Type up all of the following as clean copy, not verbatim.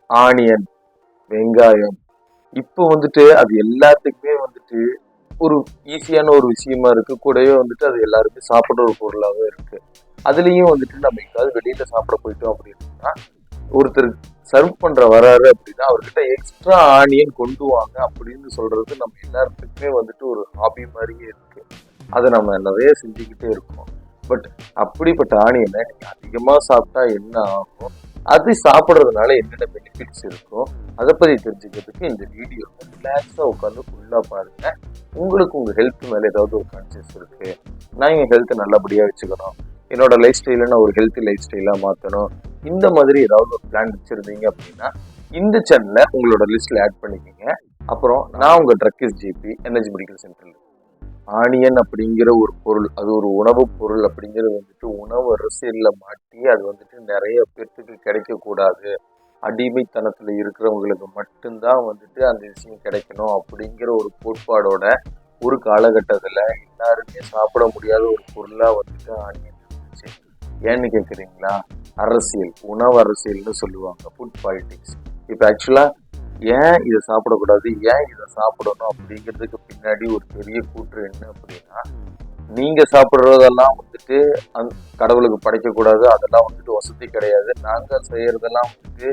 Onion, வெங்காயம். இப்போ வந்துட்டு அது எல்லாத்துக்குமே வந்துட்டு ஒரு ஈஸியான ஒரு விஷயமா இருக்கு. கூடவே வந்துட்டு அது எல்லாருமே சாப்பிடுற ஒரு பொருளாவே இருக்கு. அதுலயும் வந்துட்டு நம்ம எங்கேயாவது வெளியில சாப்பிட போயிட்டோம் அப்படின்னா, ஒருத்தர் சர்வ் பண்ற வராரு அப்படின்னா அவர்கிட்ட எக்ஸ்ட்ரா ஆனியன் கொண்டு வாங்க அப்படின்னு சொல்றது நம்ம எல்லாத்துக்குமே வந்துட்டு ஒரு ஹாபி மாதிரியே இருக்கு. அதை நம்ம நிறைய செஞ்சுக்கிட்டே இருக்கோம். பட் அப்படிப்பட்ட ஆனியனை நீங்க அதிகமா சாப்பிட்டா என்ன ஆகும், அது சாப்பிட்றதுனால என்னென்ன பெனிஃபிட்ஸ் இருக்கும், அதை பத்தி தெரிஞ்சுக்கிறதுக்கு இந்த வீடியோ ரிலாக்ஸா உட்காந்து ஃபுல்லா பாருங்க. உங்களுக்கு உங்க ஹெல்த் மேல ஏதாவது ஒரு கான்சியஸ் இருக்கு, நான் என் ஹெல்த் நல்லபடியா வச்சுக்கணும், என்னோட லைஃப் ஸ்டைல நான் ஒரு ஹெல்த்தி லைஃப் ஸ்டைலா மாத்தணும், இந்த மாதிரி ஏதாவது ஒரு பிளான் வச்சிருந்தீங்க அப்படின்னா இந்த சேனலை உங்களோட லிஸ்ட்ல ஆட் பண்ணிக்கோங்க. அப்புறம் நான் உங்க ட்ரக்கிஸ் ஜிபி எனர்ஜி மெடிக்கல் சென்டர்ல ஆனியன் அப்படிங்கிற ஒரு பொருள், அது ஒரு உணவு பொருள் அப்படிங்கிறது வந்துட்டு உணவு அரசியல்ல மாட்டி அது வந்துட்டு நிறைய பேர்த்துக்கு கிடைக்கக்கூடாது, அடிமைத்தனத்துல இருக்கிறவங்களுக்கு மட்டும்தான் வந்துட்டு அந்த விஷயம் கிடைக்கணும் அப்படிங்கிற ஒரு கோட்பாடோட ஒரு காலகட்டத்துல எல்லாருமே சாப்பிட முடியாத ஒரு பொருளா வந்துட்டு ஆனியன் இருந்துச்சு. ஏன்னு கேக்குறீங்களா? அரசியல், உணவு அரசியல்னு சொல்லுவாங்க, ஃபுட் பாலிட்டிக்ஸ். இப்ப ஆக்சுவலா ஏன் இதை சாப்பிடக்கூடாது, ஏன் இதை சாப்பிடணும் அப்படிங்கிறதுக்கு பின்னாடி ஒரு பெரிய கூற்று என்ன அப்படின்னா, நீங்க சாப்பிட்றதெல்லாம் வந்துட்டு கடவுளுக்கு படைக்கக்கூடாது, அதெல்லாம் வந்துட்டு வசதி கிடையாது, நாங்க செய்யறதெல்லாம் வந்துட்டு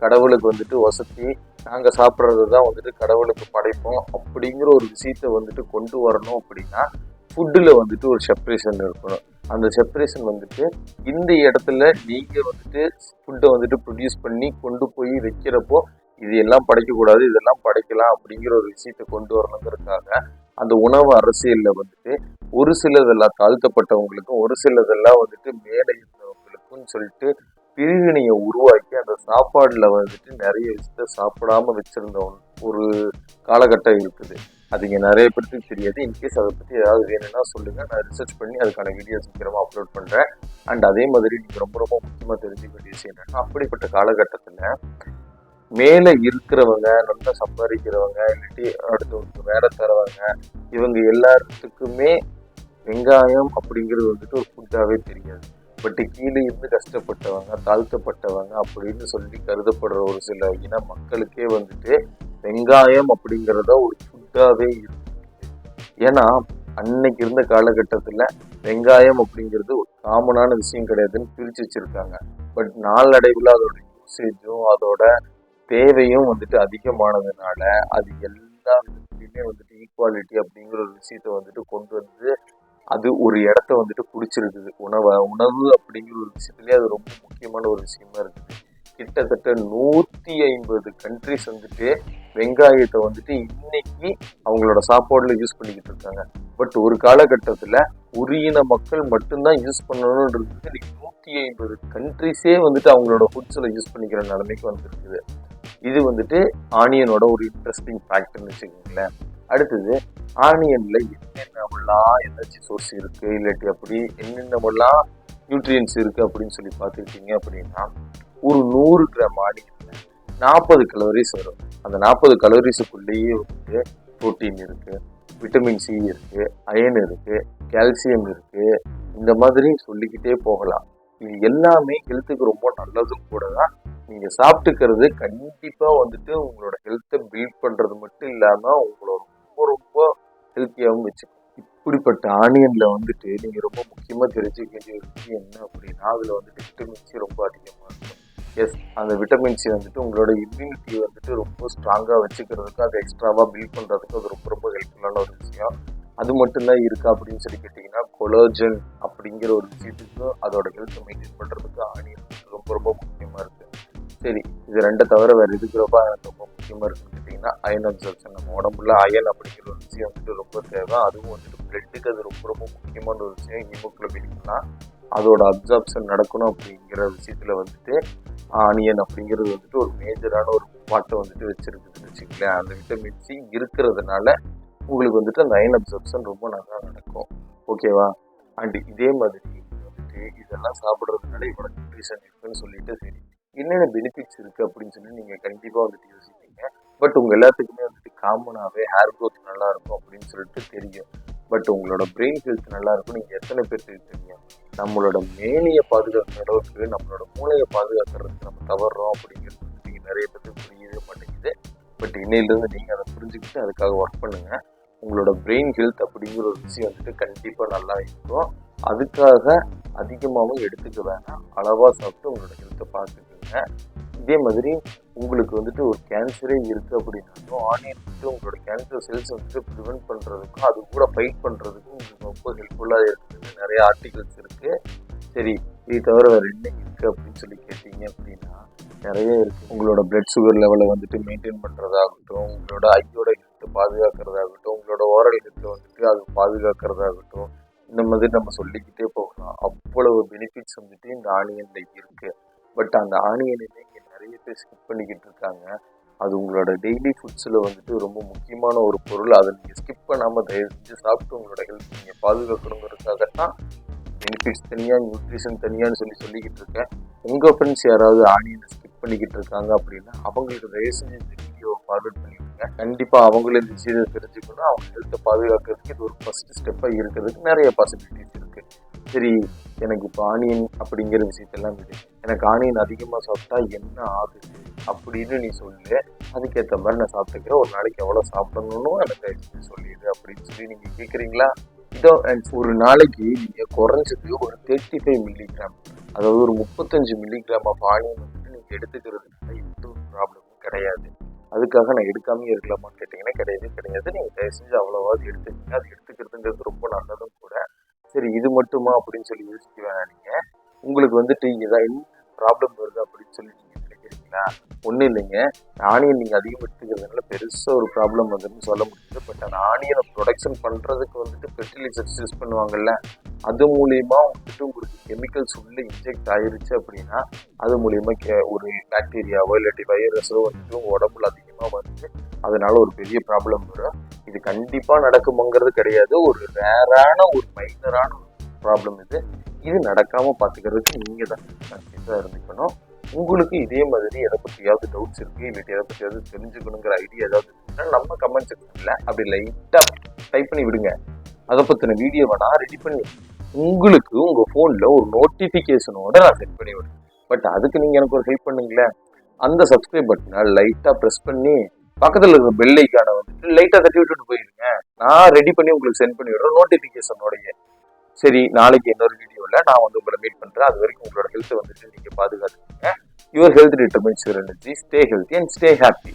கடவுளுக்கு வந்துட்டு வசதி, நாங்க சாப்பிட்றதுதான் வந்துட்டு கடவுளுக்கு படைப்போம் அப்படிங்கிற ஒரு விஷயத்த வந்துட்டு கொண்டு வரணும். அப்படின்னா ஃபுட்டுல வந்துட்டு ஒரு செப்பரேஷன் இருக்கணும். அந்த செப்பரேஷன் வந்துட்டு இந்த இடத்துல நீங்க வந்துட்டு ஃபுட்டை வந்துட்டு ப்ரொடியூஸ் பண்ணி கொண்டு போய் வைக்கிறப்போ இது எல்லாம் படைக்கக்கூடாது, இதெல்லாம் படைக்கலாம் அப்படிங்கிற ஒரு விஷயத்த கொண்டு வரணுங்கிறதுக்காக அந்த உணவு அரசியல்ல வந்துட்டு ஒரு சிலதெல்லாம் தாழ்த்தப்பட்டவங்களுக்கும் ஒரு சிலதெல்லாம் வந்துட்டு மேலே இருந்தவங்களுக்கும் சொல்லிட்டு பிரிவினையை உருவாக்கி அந்த சாப்பாடுல வந்துட்டு நிறைய விஷயத்த சாப்பிடாம வச்சிருந்த ஒரு காலகட்டம் இருக்குது. அது இங்க நிறைய பேருக்கு தெரியாது. இன்கேஸ் அதை பத்தி ஏதாவது வேணும்னா சொல்லுங்க, நான் ரிசர்ச் பண்ணி அதுக்கான வீடியோ சீக்கிரமா அப்லோட் பண்றேன். அண்ட் அதே மாதிரி நீங்க ரொம்ப ரொம்ப முக்கியமா தெரிஞ்சுக்க வேண்டிய விஷயம் என்னன்னா, அப்படிப்பட்ட காலகட்டத்துல மேல இருக்கிறவங்க, நல்லா சம்பாதிக்கிறவங்க, இல்லாட்டி அடுத்தவங்களுக்கு வேலை தரவங்க, இவங்க எல்லாத்துக்குமே வெங்காயம் அப்படிங்கிறது வந்துட்டு ஒரு ஃபுட்டாவே தெரியாது. பட் கீழே இருந்து கஷ்டப்பட்டவங்க, தாழ்த்தப்பட்டவங்க அப்படின்னு சொல்லி கருதப்படுற ஒரு சில இன மக்களுக்கே வந்துட்டு வெங்காயம் அப்படிங்கிறத ஒரு ஃபுட்டாவே இருக்கு. ஏன்னா அன்னைக்கு இருந்த காலகட்டத்துல வெங்காயம் அப்படிங்கிறது ஒரு காமனான விஷயம் கிடையாதுன்னு பிரிச்சு வச்சிருக்காங்க. பட் நாளடைவுல அதோட யூசேஜும் அதோட தேவையும் வந்துட்டு அதிகமானதுனால அது எல்லா விதத்துலையுமே வந்துட்டு ஈக்குவாலிட்டி அப்படிங்கிற ஒரு விஷயத்த வந்துட்டு கொண்டு வந்து அது ஒரு இடத்த வந்துட்டு பிடிச்சிருக்குது. உணவு அப்படிங்கிற ஒரு விஷயத்துலயே அது ரொம்ப முக்கியமான ஒரு விஷயமா இருக்குது. கிட்டத்தட்ட 150 கண்ட்ரிஸ் வந்துட்டு வெங்காயத்தை வந்துட்டு இன்னைக்கு அவங்களோட சாப்பாடுல யூஸ் பண்ணிக்கிட்டு இருக்காங்க. பட் ஒரு காலகட்டத்துல ஒரு இன மக்கள் மட்டும்தான் யூஸ் பண்ணணும்ன்றது இன்னைக்கு 150 கண்ட்ரிஸே வந்துட்டு அவங்களோட ஃபுட்ஸ்ல யூஸ் பண்ணிக்கிற நிலைமைக்கு வந்துருக்குது. இது வந்துட்டு ஆனியனோட ஒரு இன்ட்ரெஸ்டிங் ஃபேக்டர்னு வச்சுக்கோங்களேன். அடுத்தது ஆனியன்ல என்னென்னலாம் எனர்ஜி சோர்ஸ் இருக்கு, இல்லாட்டி அப்படி என்னென்னலாம் நியூட்ரியன்ஸ் இருக்கு அப்படின்னு சொல்லி பார்த்துக்கிட்டீங்க அப்படின்னா, ஒரு 100 கிராம் ஆனியன்ல 40 கலோரிஸ் வரும். அந்த 40 கலோரிஸுக்குள்ளேயே வந்துட்டு புரோட்டீன் இருக்கு, விட்டமின் சி இருக்கு, அயன் இருக்கு, கால்சியம் இருக்கு, இந்த மாதிரி சொல்லிக்கிட்டே போகலாம். இது எல்லாமே ஹெல்த்துக்கு ரொம்ப நல்லதும் கூட தான். நீங்க சாப்பிட்டுக்கிறது கண்டிப்பா வந்துட்டு உங்களோட ஹெல்த்தை பில்ட் பண்றது மட்டும் இல்லாம உங்களோட ரொம்ப ரொம்ப ஹெல்த்தியாகவும் வச்சுக்கணும். இப்படிப்பட்ட ஆனியன்ல வந்துட்டு நீங்க ரொம்ப முக்கியமா தெரிஞ்சுக்க வேண்டிய விஷயம் என்ன அப்படின்னா, அதுல வந்துட்டு விட்டமின் சி ரொம்ப அதிகமா இருக்கும். எஸ், அந்த விட்டமின் சி வந்துட்டு உங்களோட இம்யூனிட்டி வந்துட்டு ரொம்ப ஸ்ட்ராங்கா வச்சுக்கிறதுக்கு, அதை எக்ஸ்ட்ராவா பில்ட் பண்றதுக்கு அது ரொம்ப ரொம்ப ஹெல்ப்ஃபுல்லான ஒரு விஷயம். அது மட்டும்தான் இருக்கா அப்படின்னு சொல்லி கேட்டீங்கன்னா, கொலாஜன் அப்படிங்கிற ஒரு விஷயத்துக்கும் அதோட ஹெல்த்தை மெயின்டைன் பண்றதுக்கு ஆனியன் ரொம்ப ரொம்ப முக்கியமா இருக்கு. சரி, இது ரெண்டை தவிர வேற எதுக்கு ரொம்ப ரொம்ப முக்கியமா இருக்குன்னு கேட்டீங்கன்னா, அயன் அப்சர்ப்ஷன். நம்ம உடம்புல அயன் அப்படிங்கிற ஒரு விஷயம் வந்துட்டு ரொம்ப தேவை. அதுவும் வந்துட்டு பிளட்டுக்கு அது ரொம்ப ரொம்ப முக்கியமான ஒரு விஷயம். ஹீமோகுளோபின்னா அதோட அப்சார்ப்ஷன் நடக்கணும் அப்படிங்கிற விஷயத்துல வந்துட்டு ஆனியன் அப்படிங்கிறது வந்துட்டு ஒரு மேஜரான ஒரு பாட்டை வந்துட்டு வச்சிருக்குதுன்னு வச்சுக்கலேன். அந்த விட்டமின் சி இருக்கிறதுனால உங்களுக்கு வந்துட்டு அந்த அயன் அப்சர்ப்ஷன் ரொம்ப நல்லா நடக்கும். ஓகேவா? அண்ட் இதே மாதிரி வந்துட்டு இதெல்லாம் சாப்பிட்றதுனால இவ்வளோ நியூட்ரிஷன் இருக்குன்னு சொல்லிட்டு சரி என்னென்ன பெனிஃபிட்ஸ் இருக்கு அப்படின்னு சொல்லி நீங்க கண்டிப்பா வந்துட்டு யோசிப்பீங்க. பட் உங்க எல்லாத்துக்குமே வந்துட்டு காமனாகவே ஹேர் க்ரோத் நல்லா இருக்கும் அப்படின்னு சொல்லிட்டு தெரியும். பட் உங்களோட பிரெயின் ஹெல்த் நல்லா இருக்கும் நீங்க எத்தனை பேருக்கு தெரியும்? நம்மளோட மேனியை பாதுகாக்கிற அளவுக்கு நம்மளோட மூளையை பாதுகாக்கிறதுக்கு நம்ம தவறுறோம் அப்படிங்கிறது நீங்க நிறைய பேருக்கு புரியவே மாட்டேங்குது. பட் இன்னையிலேருந்து நீங்கள் அதை புரிஞ்சுக்கிட்டு அதுக்காக ஒர்க் பண்ணுங்கள். உங்களோட பிரெயின் ஹெல்த் அப்படிங்கிற ஒரு விஷயம் வந்துட்டு கண்டிப்பாக நல்லா இருக்கும். அதுக்காக அதிகமாகவும் எடுத்துக்க வேணாம், அளவாக சாப்பிட்டு உங்களோட ஹெல்த்தை பார்த்துக்குங்க. இதே மாதிரி உங்களுக்கு வந்துட்டு ஒரு கேன்சரே இருக்குது அப்படின்னாலும் ஆனியன் வந்துட்டு உங்களோட கேன்சர் செல்ஸ் வந்துட்டு ப்ரிவென்ட் பண்ணுறதுக்கும் அது கூட ஃபைட் பண்ணுறதுக்கும் உங்களுக்கு ரொம்ப ஹெல்ப்ஃபுல்லாக இருக்குதுன்னு நிறைய ஆர்டிகல்ஸ் இருக்குது. சரி, இது தவிர வேறு என்ன இருக்குது அப்படின்னு சொல்லி கேட்டீங்க அப்படின்னா நிறைய இருக்குது. உங்களோட பிளட் சுகர் லெவலை வந்துட்டு மெயின்டைன் பண்ணுறதாகட்டும், உங்களோட ஐயோட ஹெல்த்தை பாதுகாக்கிறதாகட்டும், உங்களோட ஓரல் ஹெல்த்தை வந்துட்டு அது பாதுகாக்கிறதாகட்டும், இந்த மாதிரி நம்ம சொல்லிக்கிட்டே போகலாம். அவ்வளவு பெனிஃபிட்ஸ் வந்துட்டு இந்த ஆனியன்ல இருக்குது. பட் அந்த ஆனியனுமே இங்கே நிறைய பேர் ஸ்கிப் பண்ணிக்கிட்டு இருக்காங்க. அது உங்களோட டெய்லி ஃபுட்ஸில் வந்துட்டு ரொம்ப முக்கியமான ஒரு பொருள். அதை நீங்கள் ஸ்கிப் பண்ணாமல் தயவு செஞ்சு சாப்பிட்டு உங்களோட ஹெல்த் நீங்கள் பாதுகாக்கணுங்கிறதுக்காகத்தான் பெனிஃபிட்ஸ் தனியாக நியூட்ரிஷன் தனியான்னு சொல்லிக்கிட்டு இருக்கேன். உங்கள் ஃப்ரெண்ட்ஸ் யாராவது ஆனியனை ஸ்கிப் பண்ணிக்கிட்டு இருக்காங்க அப்படின்னா அவங்களுக்கு தயவு செஞ்சு இந்த வீடியோவை ஃபார்வர்ட் பண்ணிவிடுங்க. கண்டிப்பாக அவங்களும் இந்த விஷயத்தை தெரிஞ்சுக்கணும். அவங்க ஹெல்த்தை பாதுகாக்கிறதுக்கு இது ஒரு ஃபர்ஸ்ட் ஸ்டெப்பாக இருக்கிறதுக்கு நிறைய பாசிபிலிட்டிஸ் இருக்குது. சரி, எனக்கு இப்போ ஆனியன் அப்படிங்கிற விஷயத்தெல்லாம் விடு, எனக்கு ஆனியன் அதிகமாக சாப்பிட்டா என்ன ஆகுது அப்படின்னு நீ சொல்லு, அதுக்கேற்ற மாதிரி நான் சாப்பிட்டுக்கிறேன். ஒரு நாளைக்கு எவ்வளோ சாப்பிடணும்னு எனக்கு சொல்லிடு அப்படின்னு சொல்லி நீங்கள் கேட்குறீங்களா? இதோ ஒரு நாளைக்கு நீங்கள் குறைஞ்சது ஒரு 35 மில்லிகிராம், அதாவது ஒரு 35 மில்லிகிராம் ஆஃப் ஆனியன் வந்துட்டு நீங்கள் எடுத்துக்கிறதுனால எந்த ஒரு ப்ராப்ளமும் கிடையாது. அதுக்காக நான் எடுக்காமே இருக்கலாமான்னு கேட்டிங்கன்னா கிடையாது. நீங்கள் தயவு செஞ்சு அவ்வளோவாது எடுத்துக்கங்க. அது எடுத்துக்கிறதுங்கிறது ரொம்ப நல்லதும் கூட. சரி, இது மட்டுமா அப்படின்னு சொல்லி யோசிக்க வேணாம். நீங்கள் உங்களுக்கு வந்துட்டு ஏதாவது என்ன ப்ராப்ளம் வருது அப்படின்னு சொல்லி நீங்கள் நினைக்கிறீங்களா? ஒன்றும் இல்லைங்க, ஆனியன் நீங்கள் அதிகம் எடுத்துக்கிறதுனால பெருசாக ஒரு ப்ராப்ளம் வந்துன்னு சொல்ல முடியாது. பட் அந்த ஆனியனை ப்ரொடக்ஷன் பண்ணுறதுக்கு வந்துட்டு ஃபெர்டிலைசர்ஸ் யூஸ் பண்ணுவாங்கல்ல, அது மூலியமா வந்துட்டு உங்களுக்கு கெமிக்கல்ஸ் உள்ளே இன்ஜெக்ட் ஆயிருச்சு அப்படின்னா அது மூலியமா ஒரு பாக்டீரியாவோ இல்லாட்டி வைரஸோ வந்துட்டு உங்கள் உடம்புல அதிகமாக வந்து அதனால ஒரு பெரிய ப்ராப்ளம் வரும். இது கண்டிப்பாக நடக்குமாங்கிறது கிடையாது. ஒரு ரேரான ஒரு மைனரான ப்ராப்ளம் இது நடக்காமல் பார்த்துக்கிறதுக்கு நீங்கள் தான் கன்சியஸாக இருந்துக்கணும். உங்களுக்கு இதே மாதிரி எதை பற்றியாவது டவுட்ஸ் இருக்குது இல்லாட்டி எதை பற்றியாவது தெரிஞ்சுக்கணுங்கிற ஐடியா ஏதாவது இருக்குன்னா நம்ம கமெண்ட் செக்ஷனில் அப்படி லைட்டாக டைப் பண்ணி விடுங்க. அதை பற்றின வீடியோவை நான் ரெடி பண்ணி உங்களுக்கு உங்கள் ஃபோனில் ஒரு நோட்டிஃபிகேஷனோட நான் செட் பண்ணி விடுறேன். பட் அதுக்கு நீங்கள் எனக்கு ஒரு ஹெல்ப் பண்ணுங்களேன். அந்த சப்ஸ்கிரைப் பட்டனை லைட்டாக ப்ரெஸ் பண்ணி பக்கத்தில் இருக்கிற பெல் ஐக்கானை வந்துட்டு லைட்டாக தட்டி விட்டுட்டு போயிருங்க. நான் ரெடி பண்ணி உங்களுக்கு சென்ட் பண்ணி விடுறேன் நோட்டிஃபிகேஷனோடைய. சரி, நாளைக்கு இன்னொரு வீடியோவில் நான் வந்து உங்களை மீட் பண்ணுறேன். அது வரைக்கும் உங்களோட ஹெல்த்தை வந்துட்டு நீங்கள் பாதுகாத்துக்கோங்க. Your health determines your energy. Stay healthy and stay happy.